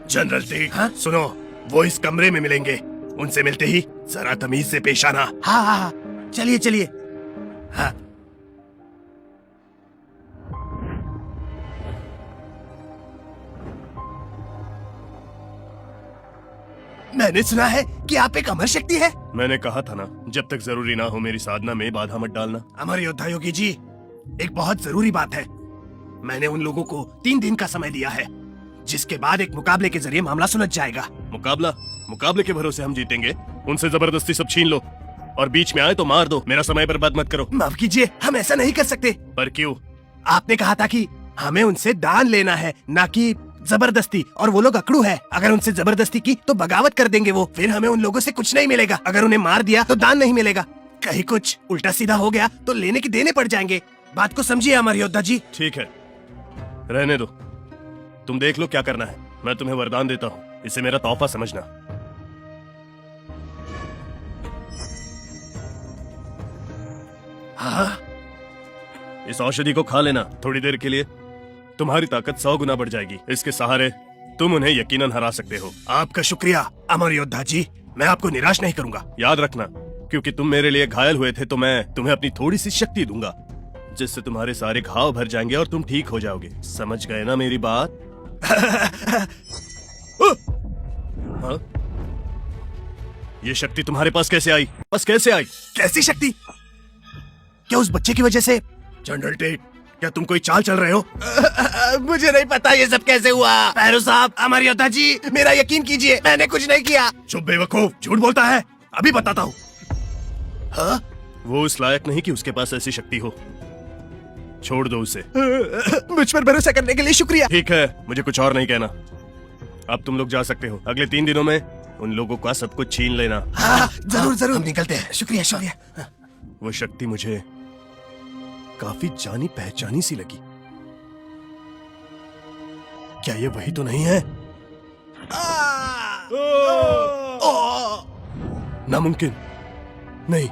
General T, हाँ? सुनो, वो इस कमरे में मिलेंगे। उनसे मिलते ही जरा तमीज से पेश आना। हाँ हाँ हाँ, चलिए चलिए। हाँ। मैंने सुना है कि आप एक अमर शक्ति है। मैंने कहा था ना, जब तक जरूरी ना हो मेरी साधना में बाधा मत डालना। अमर योद्धा योगी जी, एक बहुत जरूरी बात है। मैंने उन लोगों को 3 दिन का समय दिया है, जिसके बाद एक मुकाबले के जरिए मामला सुलझ जाएगा। मुकाबले के भरोसे हम जीतेंगे? उनसे जबरदस्ती सब छीन लो और बीच में आए तो मार दो। मेरा समय बर्बाद मत करो। माफ कीजिए, हम ऐसा नहीं कर सकते। पर क्यों? आपने कहा था कि हमें उनसे दान लेना है, ना कि जबरदस्ती। और वो लोग अकड़ू है, अगर उनसे जबरदस्ती की तो बगावत कर देंगे वो। फिर हमें उन लोगों से कुछ नहीं मिलेगा। अगर उन्हें मार दिया तो दान नहीं मिलेगा। कहीं कुछ उल्टा सीधा हो गया तो लेने की देने पड़ जाएंगे। बात को समझिए अमर योद्धा जी। ठीक है, रहने दो। तुम देख लो क्या करना है। मैं तुम्हें वरदान देता हूँ, इसे मेरा तोहफा समझना। हाँ, इस औषधि को खा लेना। थोड़ी देर के लिए तुम्हारी ताकत 100 गुना बढ़ जाएगी। इसके सहारे तुम उन्हें यकीनन हरा सकते हो। आपका शुक्रिया अमर योद्धा जी, मैं आपको निराश नहीं करूंगा। याद रखना, क्योंकि तुम मेरे लिए घायल हुए थे तो मैं तुम्हें अपनी थोड़ी सी शक्ति दूंगा, जिससे तुम्हारे सारे घाव भर जाएंगे और तुम ठीक हो जाओगे। समझ गए ना मेरी बात? हाँ? ये शक्ति तुम्हारे पास कैसे आई? कैसी शक्ति? क्या उस बच्चे की वजह से? जनरल टेट, क्या तुम कोई चाल चल रहे हो? मुझे नहीं पता ये सब कैसे हुआ। पैरो साहब, अमर योद्धा जी, मेरा यकीन कीजिए, मैंने कुछ नहीं किया। चुप बेवकूफ, झूठ बोलता है। अभी बताता हूँ। हाँ? वो उस लायक नहीं कि उसके पास ऐसी शक्ति हो। छोड़ दो उसे। मुझ पर भरोसा करने के लिए शुक्रिया। ठीक है, मुझे कुछ और नहीं कहना। अब तुम लोग जा सकते हो। अगले 3 दिनों में उन लोगों का सब कुछ छीन लेना। हाँ, जरूर जरूर, हम निकलते हैं। शुक्रिया शुक्रिया। वो शक्ति मुझे काफी जानी पहचानी सी लगी। क्या ये वही तो नहीं है? नामुमकिन नहीं,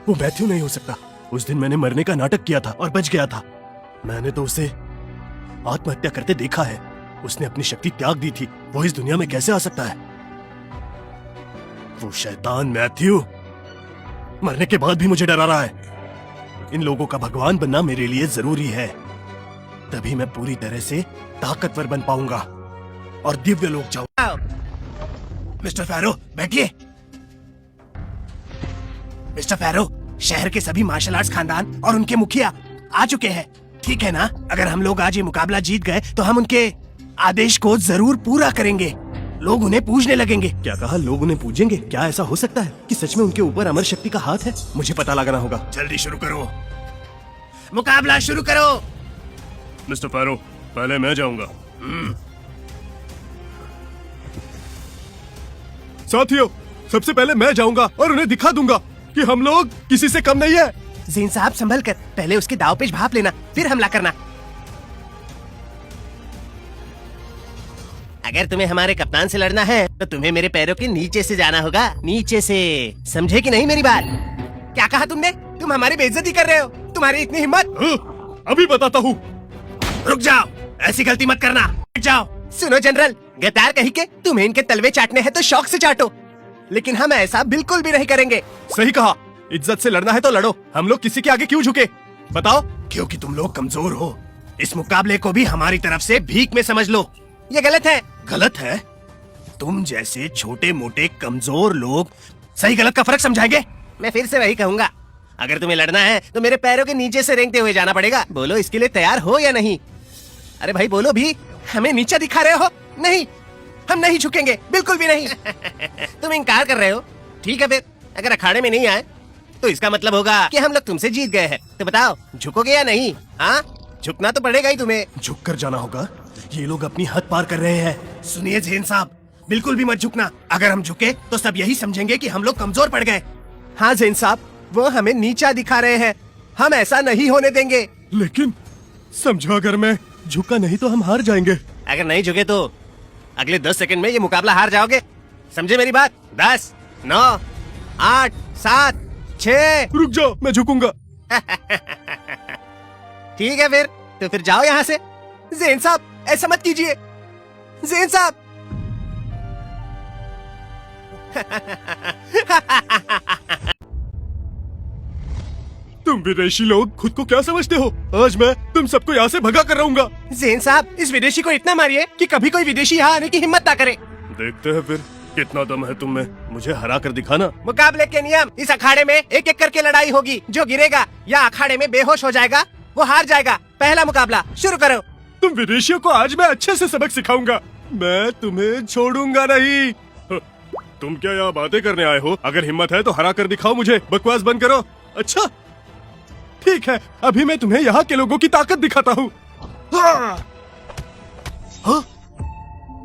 वो मैथ्यू नहीं हो सकता। उस दिन मैंने मरने का नाटक किया था और बच गया था। मैंने तो उसे आत्महत्या करते देखा है। उसने अपनी शक्ति त्याग दी थी। वो इस दुनिया में कैसे आ सकता है? वो शैतान मैथ्यू मरने के बाद भी मुझे डरा रहा है। इन लोगों का भगवान बनना मेरे लिए जरूरी है, तभी मैं पूरी तरह से ताकतवर बन पाऊंगा और दिव्य लोक जाऊंगा। मिस्टर फैरो, बैठिए। मिस्टर फैरो, शहर के सभी मार्शल आर्ट्स खानदान और उनके मुखिया आ चुके हैं। ठीक है ना? अगर हम लोग आज ये मुकाबला जीत गए तो हम उनके आदेश को जरूर पूरा करेंगे। लोग उन्हें पूजने लगेंगे। क्या कहा? लोग उन्हें पूजेंगे? क्या ऐसा हो सकता है कि सच में उनके ऊपर अमर शक्ति का हाथ है? मुझे पता लगाना होगा। जल्दी शुरू करो, मुकाबला शुरू करो। मिस्टर फैरो, पहले मैं जाऊंगा। साथियों, सबसे पहले मैं जाऊंगा और उन्हें दिखा दूंगा कि हम लोग किसी से कम नहीं है। ज़ीन साहब, संभल कर, पहले उसके दाव पेच भाप लेना, फिर हमला करना। अगर तुम्हें हमारे कप्तान से लड़ना है तो तुम्हें मेरे पैरों के नीचे से जाना होगा। नीचे से, समझे कि नहीं मेरी बात? क्या कहा तुमने? तुम हमारी बेइज्जती कर रहे हो। तुम्हारी इतनी हिम्मत? अभी बताता हूँ। रुक जाओ, ऐसी गलती मत करना। रुक जाओ। सुनो जनरल, गद्दार कहीं के, तुम्हें इनके तलवे चाटने हैं तो शौक से चाटो, लेकिन हम ऐसा बिल्कुल भी नहीं करेंगे। सही कहा। इज्जत से लड़ना है तो लड़ो। हम लोग किसी के आगे क्यों झुके? बताओ। क्योंकि तुम लोग कमजोर हो। इस मुकाबले को भी हमारी तरफ से भीख में समझ लो। ये गलत है। गलत है? तुम जैसे छोटे मोटे कमजोर लोग सही गलत का फर्क समझाएंगे? मैं फिर से वही कहूंगा, अगर तुम्हें लड़ना है तो मेरे पैरों के नीचे से रेंगते हुए जाना पड़ेगा। बोलो, इसके लिए तैयार हो या नहीं? अरे भाई बोलो भी। हमें नीचा दिखा रहे हो? नहीं, हम नहीं झुकेंगे, बिल्कुल भी नहीं। तुम इनकार कर रहे हो? ठीक है, फिर अगर अखाड़े में नहीं आए तो इसका मतलब होगा कि हम लोग तुमसे जीत गए हैं। तो बताओ, झुकोगे या नहीं? हाँ, झुकना तो पड़ेगा ही तुम्हें। झुक कर जाना होगा। ये लोग अपनी हद पार कर रहे हैं। सुनिए ज़ेन साहब, बिल्कुल भी मत झुकना। अगर हम झुके तो सब यही समझेंगे कि हम लोग कमजोर पड़ गए। हाँ ज़ेन साहब, वो हमें नीचा दिखा रहे हैं, हम ऐसा नहीं होने देंगे। लेकिन समझो, अगर मैं झुका नहीं तो हम हार जाएंगे। अगर नहीं झुके तो अगले 10 सेकंड में ये मुकाबला हार जाओगे। समझे मेरी बात? 10, 9, 8, 7, 6। रुक जाओ, मैं झुकूंगा। ठीक है, फिर तो फिर जाओ यहाँ से। ज़ेन साहब, ऐसा मत कीजिए। ज़ेन साहब, तुम विदेशी लोग खुद को क्या समझते हो? आज मैं तुम सबको यहाँ से भगा कर रहूंगा। ज़ेन साहब, इस विदेशी को इतना मारिए कि कभी कोई विदेशी यहाँ आने की हिम्मत ना करे। देखते हैं फिर कितना दम है तुम में, मुझे हरा कर दिखाना। मुकाबले के नियम, इस अखाड़े में एक एक करके लड़ाई होगी। जो गिरेगा या अखाड़े में बेहोश हो जाएगा वो हार जाएगा। पहला मुकाबला शुरू करो। तुम विदेशियों को आज मैं अच्छे से सबक सिखाऊंगा। मैं तुम्हें छोड़ूंगा नहीं। तुम क्या यहाँ बातें करने आए हो? अगर हिम्मत है तो हरा कर दिखाओ मुझे, बकवास बंद करो। अच्छा ठीक है, अभी मैं तुम्हें यहाँ के लोगों की ताकत दिखाता हूँ।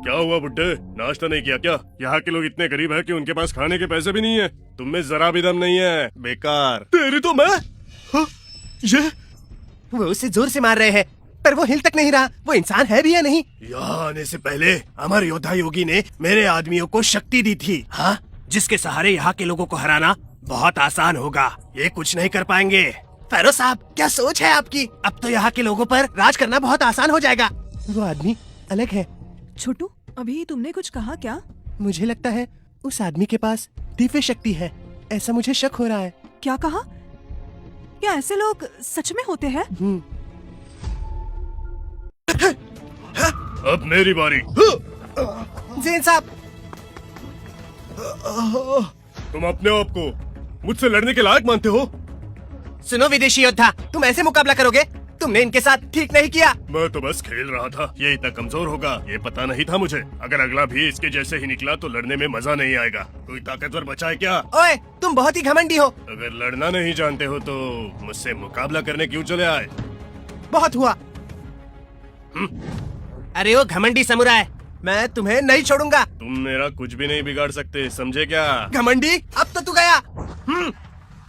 क्या हुआ बुड्ढे, नाश्ता नहीं किया क्या? यहाँ के लोग इतने गरीब हैं कि उनके पास खाने के पैसे भी नहीं है। तुम में जरा भी दम नहीं है, बेकार। तेरी तो मैं ये वो उसे जोर से मार रहे हैं पर वो हिल तक नहीं रहा। वो इंसान है भी या नहीं? यहाँ आने से पहले अमर योद्धा योगी ने मेरे आदमियों को शक्ति दी थी। हाँ, जिसके सहारे यहाँ के लोगों को हराना बहुत आसान होगा। ये कुछ नहीं कर पाएंगे। फेरो साहब, क्या सोच है आपकी? अब तो यहाँ के लोगों पर राज करना बहुत आसान हो जाएगा। वो आदमी अलग है। छोटू, अभी तुमने कुछ कहा क्या? मुझे लगता है उस आदमी के पास दिव्य शक्ति है, ऐसा मुझे शक हो रहा है। क्या कहा? क्या ऐसे लोग सच में होते हैं? अब मेरी बारी। ज़ेन साहब, तुम अपने आप को मुझसे लड़ने के लायक मानते हो? सुनो विदेशी योद्धा, तुम ऐसे मुकाबला करोगे? तुमने इनके साथ ठीक नहीं किया। मैं तो बस खेल रहा था। ये इतना कमजोर होगा ये पता नहीं था मुझे। अगर अगला भी इसके जैसे ही निकला तो लड़ने में मजा नहीं आएगा। कोई ताकतवर बचा है क्या? ओए, तुम बहुत ही घमंडी हो। अगर लड़ना नहीं जानते हो तो मुझसे मुकाबला करने क्यों चले आए? बहुत हुआ। अरे वो घमंडी समुराय, मैं तुम्हें नहीं छोड़ूंगा। तुम मेरा कुछ भी नहीं बिगाड़ सकते, समझे क्या? घमंडी, अब तो तू गया।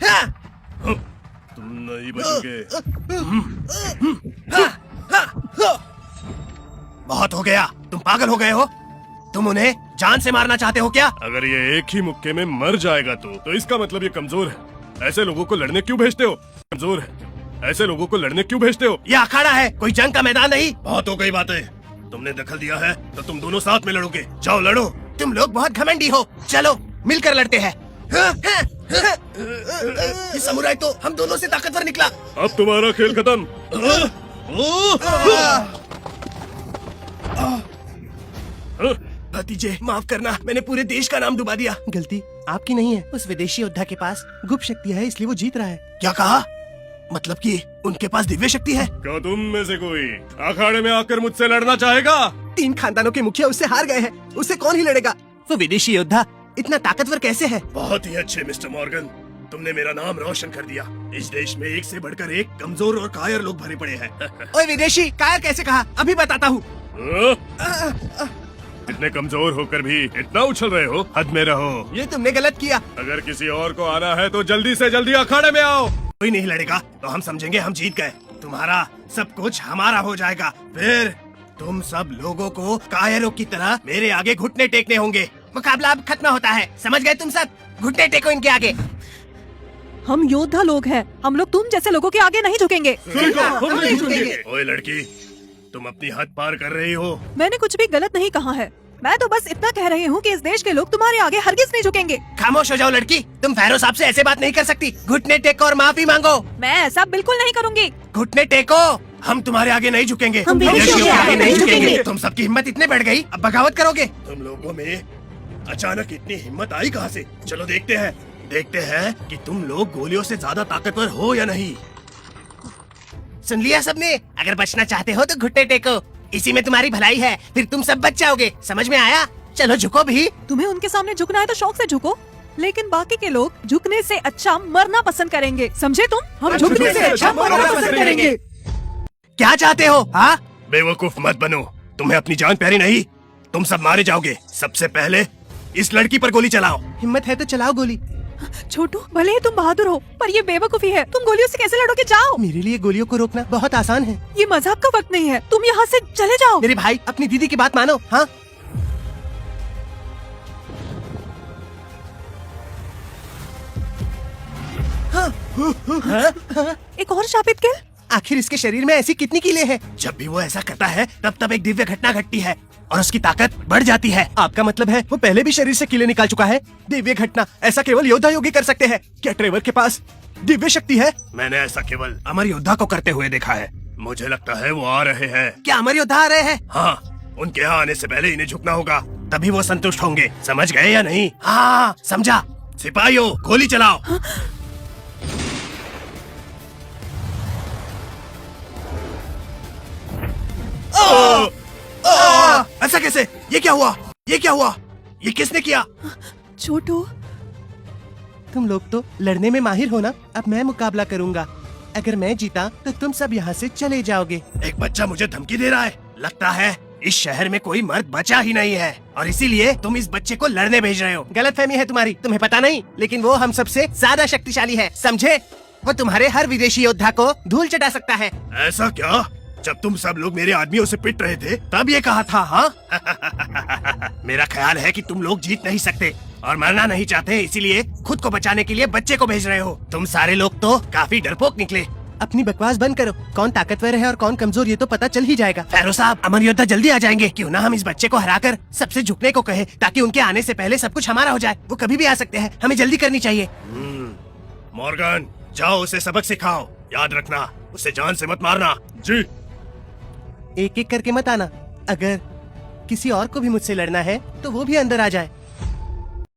हाँ। तुम नहीं बचोगे। बहुत हो गया, तुम पागल हो गए हो। तुम उन्हें जान से मारना चाहते हो क्या? अगर ये एक ही मुक्के में मर जाएगा तो इसका मतलब ये कमजोर है। ऐसे लोगों को लड़ने क्यों भेजते हो? कमजोर है, ऐसे लोगों को लड़ने क्यों भेजते हो? यह अखाड़ा है, कोई जंग का मैदान नहीं। बहुत हो गई बातें। तुमने दखल दिया है तो तुम दोनों साथ में लड़ोगे। जाओ लड़ो। तुम लोग बहुत घमंडी हो। चलो मिलकर लड़ते हैं। ये समुराई तो हम दोनों से ताकतवर निकला। अब तुम्हारा खेल खत्म। भतीजे, माफ करना, मैंने पूरे देश का नाम डुबा दिया। गलती आपकी नहीं है। उस विदेशी योद्धा के पास गुप्त शक्ति है, इसलिए वो जीत रहा है। क्या कहा? मतलब कि उनके पास दिव्य शक्ति है? क्या तुम में से कोई अखाड़े में आकर मुझसे लड़ना चाहेगा? 3 खानदानों के मुखिया उससे हार गए हैं, उससे कौन ही लड़ेगा? वो विदेशी योद्धा इतना ताकतवर कैसे है? बहुत ही अच्छे मिस्टर मॉर्गन, तुमने मेरा नाम रोशन कर दिया। इस देश में एक से बढ़कर एक कमजोर और कायर लोग भरे पड़े हैं। ओए विदेशी, कायर कैसे कहा? अभी बताता हूँ। इतने कमजोर होकर भी इतना उछल रहे हो, हद में रहो। ये तुमने गलत किया। अगर किसी और को आना है तो जल्दी से जल्दी अखाड़े में आओ। कोई नहीं लड़ेगा तो हम समझेंगे हम जीत गए। तुम्हारा सब कुछ हमारा हो जाएगा। फिर तुम सब लोगों को कायरों की तरह मेरे आगे घुटने टेकने होंगे। मुकाबला अब खत्म होता है, समझ गए तुम सब? घुटने टेको इनके आगे। हम योद्धा लोग हैं, हम लोग तुम जैसे लोगों के आगे नहीं झुकेंगे। हम नहीं झुकेंगे। ओए लड़की, तुम अपनी हद पार कर रही हो। मैंने कुछ भी गलत नहीं कहा है। मैं तो बस इतना कह रही हूँ कि इस देश के लोग तुम्हारे आगे हरगिज नहीं झुकेंगे। खामोश हो जाओ लड़की, तुम फेरो साहब से ऐसे बात नहीं कर सकती। घुटने टेको और माफी मांगो। मैं ऐसा बिल्कुल नहीं करूँगी। घुटने टेको। हम तुम्हारे आगे नहीं झुकेंगे। हम विदेशियों के आगे नहीं झुकेंगे। तुम सबकी हिम्मत इतने बढ़ गई, अब बगावत करोगे? तुम लोगों में अचानक इतनी हिम्मत आई कहाँ से? चलो देखते हैं कि तुम लोग गोलियों से ज्यादा ताकतवर हो या नहीं। सुन लिया सबने? अगर बचना चाहते हो तो घुटने टेको, इसी में तुम्हारी भलाई है। फिर तुम सब बच जाओगे, समझ में आया? चलो झुको भी। तुम्हें उनके सामने झुकना है तो शौक से झुको, लेकिन बाकी के लोग झुकने से अच्छा मरना पसंद करेंगे, समझे तुम? हम झुकने से अच्छा मरना पसंद करेंगे। क्या चाहते हो? हाँ, बेवकूफ मत बनो, तुम्हें अपनी जान प्यारी नहीं। तुम सब मारे जाओगे। सबसे पहले इस लड़की पर गोली चलाओ। हिम्मत है तो चलाओ गोली। छोटू, भले ही तुम बहादुर हो पर ये बेवकूफी है। तुम गोलियों से कैसे लड़ोगे? जाओ। मेरे लिए गोलियों को रोकना बहुत आसान है। ये मजाक का वक्त नहीं है, तुम यहाँ से चले जाओ। मेरे भाई, अपनी दीदी की बात मानो। हाँ, एक और शापित खेल। आखिर इसके शरीर में ऐसी कितनी कीले हैं? जब भी वो ऐसा करता है तब तब एक दिव्य घटना घटती है और उसकी ताकत बढ़ जाती है। आपका मतलब है वो पहले भी शरीर से कीले निकाल चुका है? दिव्य घटना ऐसा केवल योद्धा योगी कर सकते हैं। क्या ट्रेवर के पास दिव्य शक्ति है? मैंने ऐसा केवल अमर योद्धा को करते हुए देखा है। मुझे लगता है वो आ रहे हैं। क्या अमर योद्धा आ रहे हैं? हाँ, उनके यहाँ आने से पहले इन्हें झुकना होगा, तभी वो संतुष्ट होंगे। समझ गए या नहीं? हाँ समझा। सिपाहियों गोली चलाओ। ऐसा कैसे? ये क्या हुआ? ये क्या हुआ? ये किसने किया? छोटू, तुम लोग तो लड़ने में माहिर हो ना। अब मैं मुकाबला करूंगा। अगर मैं जीता तो तुम सब यहाँ से चले जाओगे। एक बच्चा मुझे धमकी दे रहा है। लगता है इस शहर में कोई मर्द बचा ही नहीं है और इसीलिए तुम इस बच्चे को लड़ने भेज रहे हो। गलतफहमी है तुम्हारी, तुम्हें पता नहीं, लेकिन वो हम सबसे ज्यादा शक्तिशाली है, समझे? वो तुम्हारे हर विदेशी योद्धा को धूल चटा सकता है। ऐसा क्या? जब तुम सब लोग मेरे आदमियों से पिट रहे थे तब ये कहा था, हाँ? मेरा ख्याल है कि तुम लोग जीत नहीं सकते और मरना नहीं चाहते, इसीलिए खुद को बचाने के लिए बच्चे को भेज रहे हो। तुम सारे लोग तो काफी डरपोक निकले। अपनी बकवास बंद करो। कौन ताकतवर है और कौन कमजोर ये तो पता चल ही जाएगा। फैरो साहब, अमर योद्धा जल्दी आ जाएंगे। क्यों ना हम इस बच्चे को हराकर सबसे झुकने को कहे, ताकि उनके आने से पहले सब कुछ हमारा हो जाए। वो कभी भी आ सकते हैं, हमें जल्दी करनी चाहिए। मॉर्गन, जाओ उसे सबक सिखाओ। याद रखना, उसे जान से मत मारना। जी। एक एक करके मत आना। अगर किसी और को भी मुझसे लड़ना है तो वो भी अंदर आ जाए।